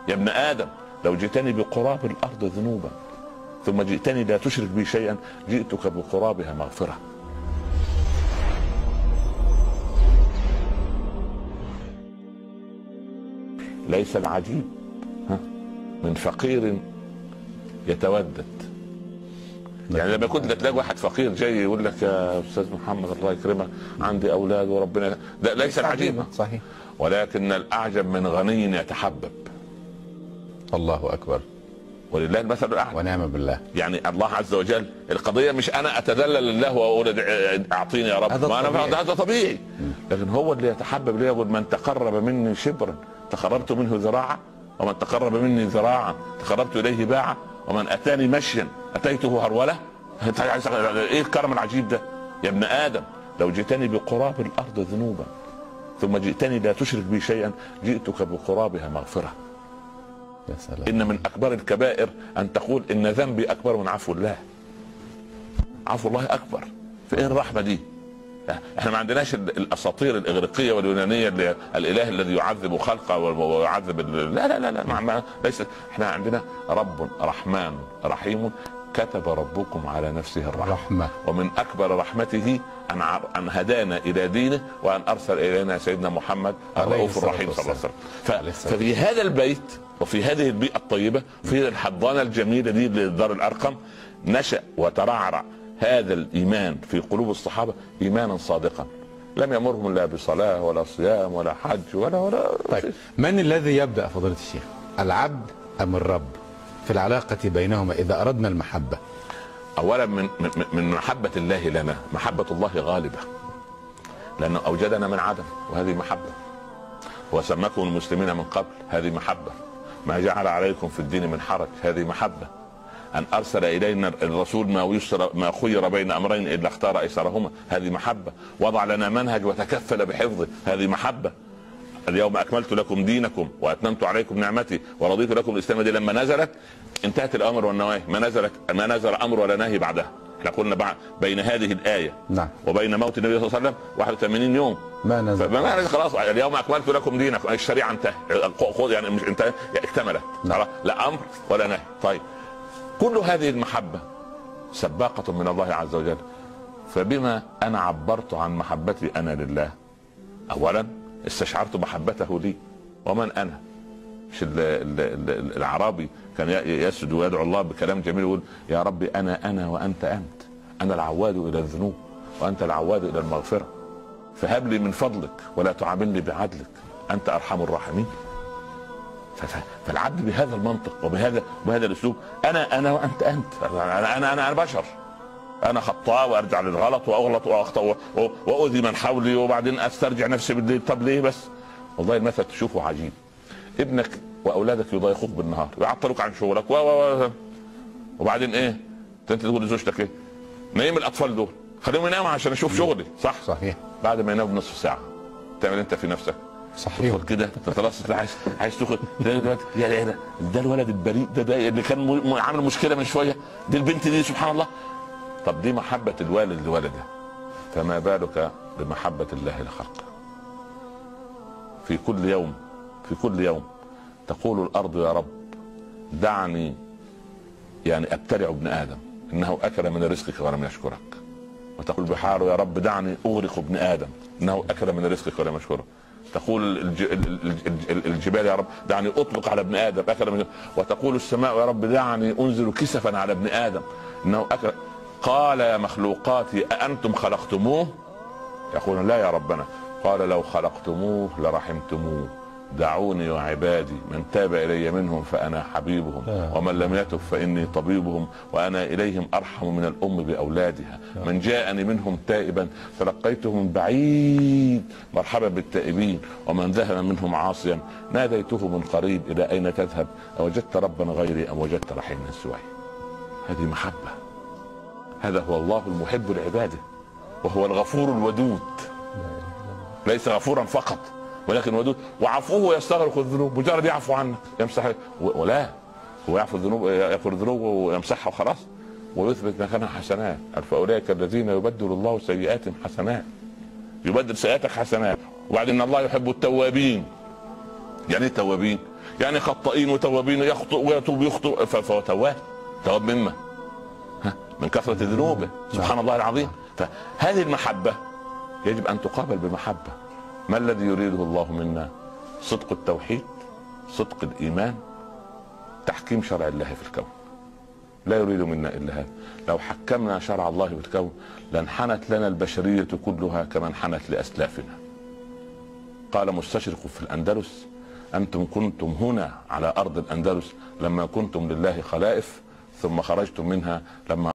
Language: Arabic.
يا ابن آدم لو جئتني بقراب الأرض ذنوبا ثم جئتني لا تشرك بي شيئا جئتك بقرابها مغفرة. ليس العجيب من فقير يتودد. يعني لما كنت تلاقي واحد فقير جاي يقول لك يا استاذ محمد الله يكرمك عندي اولاد وربنا، ده ليس العجيب صحيح، ولكن الاعجب من غني يتحبب. الله اكبر ولله المثل الاعلى ونعم بالله. يعني الله عز وجل القضيه مش انا اتذلل لله واقول اعطيني يا رب، ما انا هذا طبيعي، لكن هو اللي يتحبب لي. يقول من تقرب مني شبرا تقربت منه ذراعا، ومن تقرب مني ذراعا تقربت اليه باعا، ومن اتاني مشيا اتيته هروله. ايه الكرم العجيب ده؟ يا ابن ادم لو جئتني بقراب الارض ذنوبا ثم جئتني لا تشرك بي شيئا جئتك بقرابها مغفره. يا سلام. ان من اكبر الكبائر ان تقول ان ذنبي اكبر من عفو الله. عفو الله اكبر. فايه الرحمه دي؟ احنا ما عندناش الاساطير الاغريقيه واليونانيه اللي الاله الذي يعذب خلقه ويعذب لا لا لا لا ليس. احنا عندنا رب رحمن رحيم كتب ربكم على نفسه الرحمه، ومن اكبر رحمته ان هدانا الى دينه وان ارسل الينا سيدنا محمد الرؤوف الرحيم صلى الله عليه وسلم. ففي هذا البيت وفي هذه البيئه الطيبه في الحضانه الجميله دي لدار الارقم نشأ وترعرع هذا الايمان في قلوب الصحابه ايمانا صادقا لم يمرهم لا بصلاه ولا صيام ولا حج ولا طيب من الذي يبدأ فضيلة الشيخ؟ العبد ام الرب في العلاقه بينهما اذا اردنا المحبه؟ اولا من محبه الله لنا محبه الله غالبه، لانه اوجدنا من عدم وهذه محبه، وسماكم المسلمين من قبل هذه محبه، ما جعل عليكم في الدين من حرج هذه محبه، ان ارسل الينا الرسول ما خير بين امرين الا اختار ايسرهما هذه محبه، وضع لنا منهج وتكفل بحفظه هذه محبه. اليوم اكملت لكم دينكم واتممت عليكم نعمتي ورضيت لكم الاسلام دي لما نزلت انتهت الامر والنواهي، ما نزل امر ولا نهي بعدها. احنا قلنا بين هذه الايه نعم وبين موت النبي صلى الله عليه وسلم 81 يوم ما نزل، فما نزل خلاص. اليوم اكملت لكم دينكم الشريعه انتهت يعني مش انتهت اكتملت نعم. لا امر ولا نهي. طيب كل هذه المحبه سباقه من الله عز وجل، فبما انا عبرت عن محبتي انا لله اولا استشعرت محبته لي. ومن انا؟ مش العربي كان يسجد ويدعو الله بكلام جميل يقول يا ربي انا وانت انت، انا العواد الى الذنوب وانت العواد الى المغفره، فهب لي من فضلك ولا تعاملني بعدلك انت ارحم الراحمين. فالعبد بهذا المنطق وبهذا الاسلوب انا وانت انت، انا بشر، انا خطاء وارجع للغلط واغلط واخطا واؤذي من حولي وبعدين استرجع نفسي بالليل. طب ليه بس؟ والله المثل تشوفه عجيب، ابنك واولادك يضايقوك بالنهار ويعطلوك عن شغلك وبعدين ايه انت تقول لزوجتك ايه؟ نايم الاطفال دول خليهم يناموا عشان اشوف شغلي صح. بعد ما يناموا بنصف ساعه تعمل انت في نفسك صحيح كده خلاص عايز تاخد يا ده الولد البريء ده اللي كان عامل مشكله من شويه، دي البنت دي سبحان الله. طب دي محبه الوالد لولده، فما بالك بمحبه الله لخلقه؟ في كل يوم تقول الارض يا رب دعني يعني ابتلع ابن ادم انه اكل من رزقك ولم يشكرك، وتقول البحار يا رب دعني اغرق ابن ادم انه اكل من رزقك ولم يشكرك، تقول الجبال يا رب دعني اطلق على ابن ادم اكل من، وتقول السماء يا رب دعني انزل كسفا على ابن ادم انه اكل. قال يا مخلوقاتي أأنتم خلقتموه؟ يقولون لا يا ربنا. قال لو خلقتموه لرحمتموه، دعوني وعبادي من تاب إلي منهم فأنا حبيبهم ومن لم يتب فإني طبيبهم وأنا إليهم أرحم من الأم بأولادها. من جاءني منهم تائبا فلقيته من بعيد مرحبا بالتائبين ومن ذهب منهم عاصيا ناديته من قريب إلى أين تذهب أوجدت ربا غيري أم وجدت رحيما سواي. هذه محبة. هذا هو الله المحب لعباده وهو الغفور الودود، ليس غفورا فقط ولكن ودود، وعفوه يستغرق الذنوب، مجرد يعفو عنك يمسح ولا هو يعفو الذنوب يغفر الذنوب ويمسحها وخلاص ويثبت مكانها حسنات. فاولئك الذين يبدل الله سيئاتهم حسنات، يبدل سيئاتك حسنات. وبعدين الله يحب التوابين. يعني ايه التوابين؟ يعني خطائين وتوابين، يخطئ ويتوب يخطئ فهو تواب. تواب مما من كثرة ذنوبه سبحان الله العظيم. فهذه المحبة يجب أن تقابل بمحبة. ما الذي يريده الله منا؟ صدق التوحيد، صدق الإيمان، تحكيم شرع الله في الكون. لا يريد منا إلا هذا. لو حكمنا شرع الله في الكون لانحنت لنا البشرية كلها كما انحنت لأسلافنا. قال مستشرق في الأندلس: أنتم كنتم هنا على أرض الأندلس لما كنتم لله خلائف، ثم خرجتم منها لما